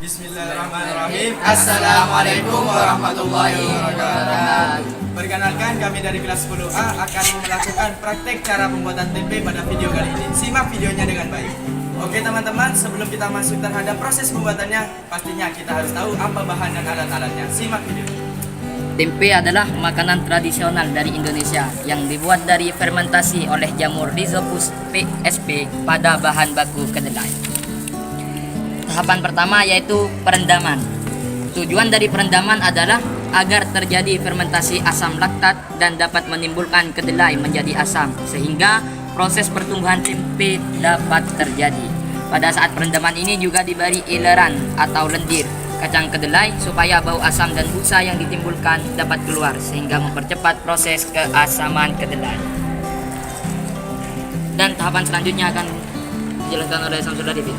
Bismillahirrahmanirrahim. Assalamualaikum warahmatullahi wabarakatuh. Perkenalkan, kami dari kelas 10A akan melakukan praktek cara pembuatan tempe pada video kali ini. Simak videonya dengan baik. Oke teman-teman, sebelum kita masuk terhadap proses pembuatannya, pastinya kita harus tahu apa bahan dan alat-alatnya. Simak video. Tempe adalah makanan tradisional dari Indonesia yang dibuat dari fermentasi oleh jamur Rhizopus PSP pada bahan baku kedelai. Tahapan pertama yaitu perendaman. Tujuan dari perendaman adalah agar terjadi fermentasi asam laktat dan dapat menimbulkan kedelai menjadi asam sehingga proses pertumbuhan tempe dapat terjadi. Pada saat perendaman ini juga diberi ileran atau lendir kacang kedelai supaya bau asam dan busa yang ditimbulkan dapat keluar sehingga mempercepat proses keasaman kedelai. Dan tahapan selanjutnya akan dijelaskan oleh Samsul Arifin.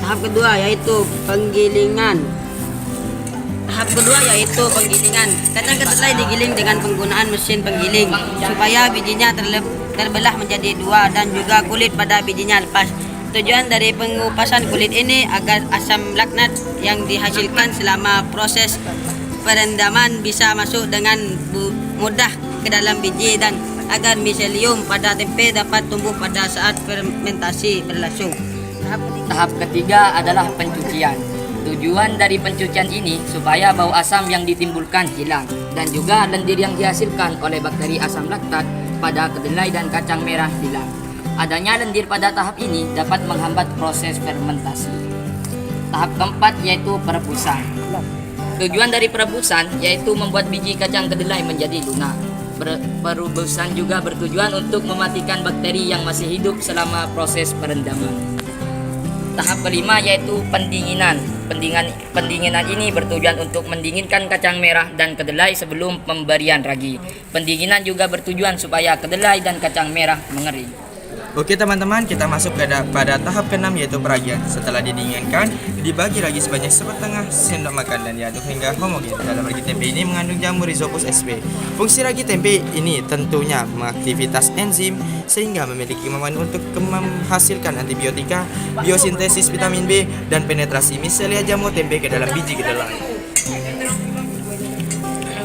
Tahap kedua yaitu penggilingan. Kacang kedelai digiling dengan penggunaan mesin penggiling supaya bijinya terbelah menjadi dua dan juga kulit pada bijinya lepas. Tujuan dari pengupasan kulit ini agar asam laknat yang dihasilkan selama proses perendaman bisa masuk dengan mudah ke dalam biji dan agar miselium pada tempe dapat tumbuh pada saat fermentasi berlangsung. Tahap ketiga adalah pencucian. Tujuan dari pencucian ini supaya bau asam yang ditimbulkan hilang dan juga lendir yang dihasilkan oleh bakteri asam laktat pada kedelai dan kacang merah hilang. Adanya lendir pada tahap ini dapat menghambat proses fermentasi. Tahap keempat yaitu perebusan. Tujuan dari perebusan yaitu membuat biji kacang kedelai menjadi lunak. Perebusan juga bertujuan untuk mematikan bakteri yang masih hidup selama proses perendaman. Tahap kelima yaitu pendinginan. Pendinginan ini bertujuan untuk mendinginkan kacang merah dan kedelai sebelum pemberian ragi. Pendinginan juga bertujuan supaya kedelai dan kacang merah mengering. Oke teman-teman, kita masuk pada tahap ke-6 yaitu peragian. Setelah didinginkan, dibagi ragi sebanyak setengah sendok makan dan diaduk hingga homogen. Dalam ragi tempe ini mengandung jamur Rhizopus SP. Fungsi ragi tempe ini tentunya mengaktivitas enzim sehingga memiliki kemampuan untuk menghasilkan antibiotika, biosintesis vitamin B, dan penetrasi miselia jamur tempe ke dalam biji kedelai.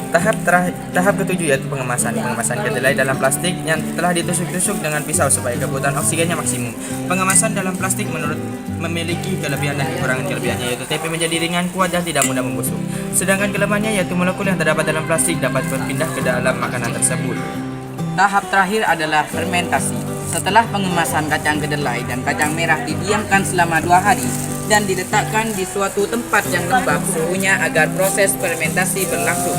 Tahap ketujuh yaitu pengemasan kedelai dalam plastik yang telah ditusuk-tusuk dengan pisau supaya kebutuhan oksigennya maksimum. Pengemasan dalam plastik memiliki kelebihan dan kekurangannya yaitu tempe menjadi ringan, kuat, dan tidak mudah membusuk. Sedangkan kelemahannya yaitu molekul yang terdapat dalam plastik dapat berpindah ke dalam makanan tersebut. Tahap terakhir adalah fermentasi. Setelah pengemasan kacang kedelai dan kacang merah didiamkan selama 2 hari dan diletakkan di suatu tempat yang lembab suhunya agar proses fermentasi berlangsung.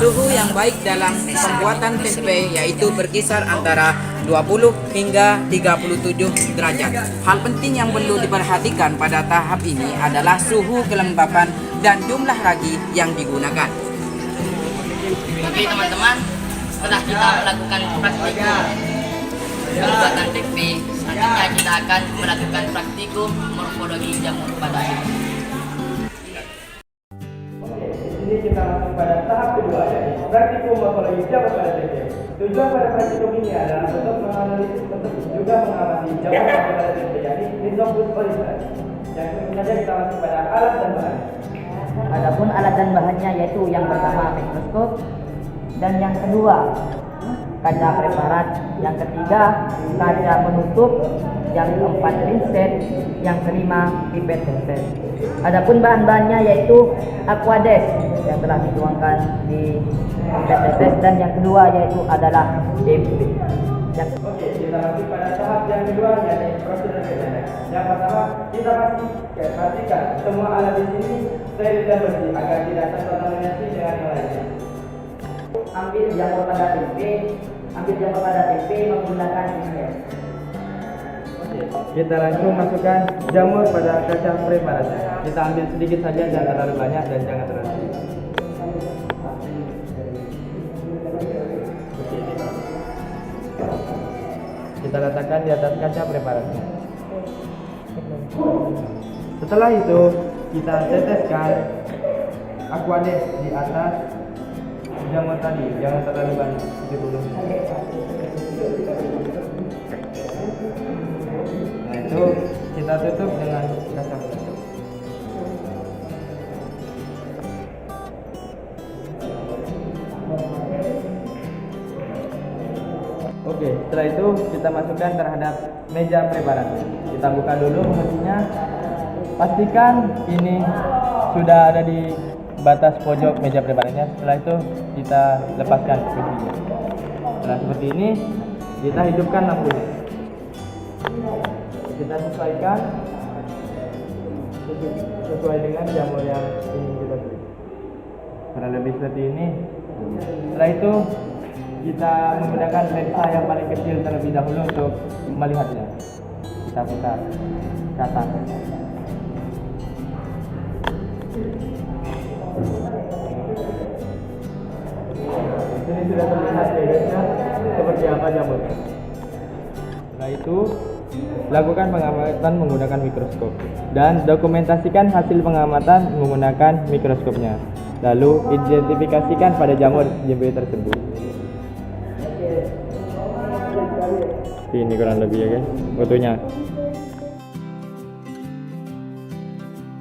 Suhu yang baik dalam pembuatan tempe yaitu berkisar antara 20 hingga 37 derajat. Hal penting yang perlu diperhatikan pada tahap ini adalah suhu kelembapan dan jumlah ragi yang digunakan. Oke teman-teman, setelah kita melakukan praktikum pembuatan tempe, selanjutnya kita akan melakukan praktikum morfologi jamur pada ini. Ini kita masuk pada tahap kedua yaitu praktikum morfologi jamur pada tempe. Tujuan pada praktikum ini adalah untuk menganalisis bentuk juga mengamati jamur pada tempe, yakni Rhizopus oryzalis. Yang saja kita masuk pada alat dan bahan. Adapun alat dan bahannya yaitu yang pertama mikroskop dan yang kedua kaca preparat, yang ketiga kaca penutup, yang keempat pinset, yang kelima pipet tetes. Adapun bahan-bahannya yaitu aquades yang telah dituangkan di pipet tetes dan yang kedua yaitu adalah tempe. Oke, kita masuk pada tahap yang kedua yaitu prosedur kerja. Yang pertama kita pastikan semua alat di sini steril dan bersih agar tidak terkontaminasi dengan yang lainnya. Ambil jamur pada tempe menggunakan pinset. Kita langsung masukkan jamur pada kacang preparat. Kita ambil sedikit saja, jangan terlalu banyak dan jangan terlalu sedikit. Kita letakkan di atas kaca preparat. Setelah itu kita teteskan aquades di atas jamur tadi, jangan terlalu banyak, sedikit. Nah itu kita tutup dengan kaca. Setelah itu kita masukkan terhadap meja preparasi. Kita buka dulu mesinnya. Pastikan ini sudah ada di batas pojok meja preparasinya. Setelah itu kita lepaskan kuncinya. Setelah seperti ini kita hidupkan lampunya. Kita sesuaikan sesuai dengan jamur yang ingin kita beli. Kurang lebih seperti ini. Setelah itu kita menggunakan lensa yang paling kecil terlebih dahulu untuk melihatnya. Kita putar ke atas. Di sini sudah terlihat bedanya seperti apa jamur. Setelah itu lakukan pengamatan menggunakan mikroskop dan dokumentasikan hasil pengamatan menggunakan mikroskopnya. Lalu identifikasikan pada jamur JB tersebut. Ini kurang lebih ya guys fotonya.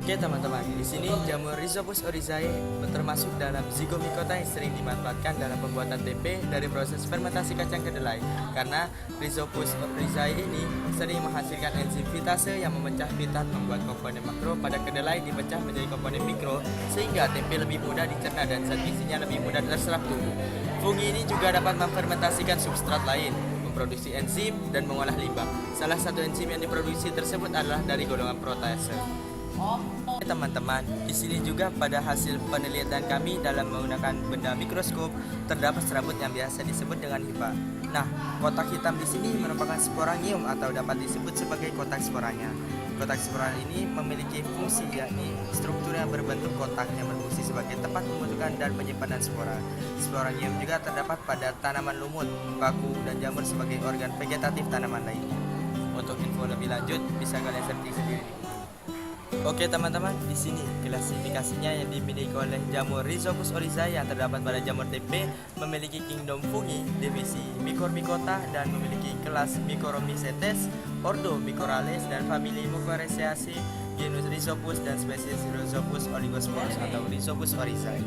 Oke teman-teman, di sini jamur Rhizopus oryzae termasuk dalam zygomicota yang sering dimanfaatkan dalam pembuatan tempe dari proses fermentasi kacang kedelai. Karena Rhizopus oryzae ini sering menghasilkan enzim fitase yang memecah fitat membuat komponen makro pada kedelai dipecah menjadi komponen mikro sehingga tempe lebih mudah dicerna dan zat gizinya lebih mudah terserap tubuh. Fungi ini juga dapat memfermentasikan substrat lain, memproduksi enzim dan mengolah limbah. Salah satu enzim yang diproduksi tersebut adalah dari golongan protease. Teman-teman, di sini juga pada hasil penelitian kami dalam menggunakan benda mikroskop terdapat serabut yang biasa disebut dengan hifa. Nah, kotak hitam di sini merupakan sporangium atau dapat disebut sebagai kotak sporanya. Kotak spora ini memiliki fungsi yakni struktur yang berbentuk kotak yang berfungsi sebagai tempat pembentukan dan penyimpanan spora. Sporangium juga terdapat pada tanaman lumut, paku, dan jamur sebagai organ vegetatif tanaman lainnya. Untuk info lebih lanjut bisa kalian searching sendiri. Oke teman-teman, di sini klasifikasinya yang dimiliki oleh jamur Rhizopus oryzae yang terdapat pada jamur tempe memiliki kingdom fungi, divisi Mycorrhizota dan memiliki kelas Mycorrhizaceae, ordo Mycorrhizales dan famili Mycorrhizaceae, genus Rhizopus dan spesies Rhizopus oligosporus atau Rhizopus oryzae.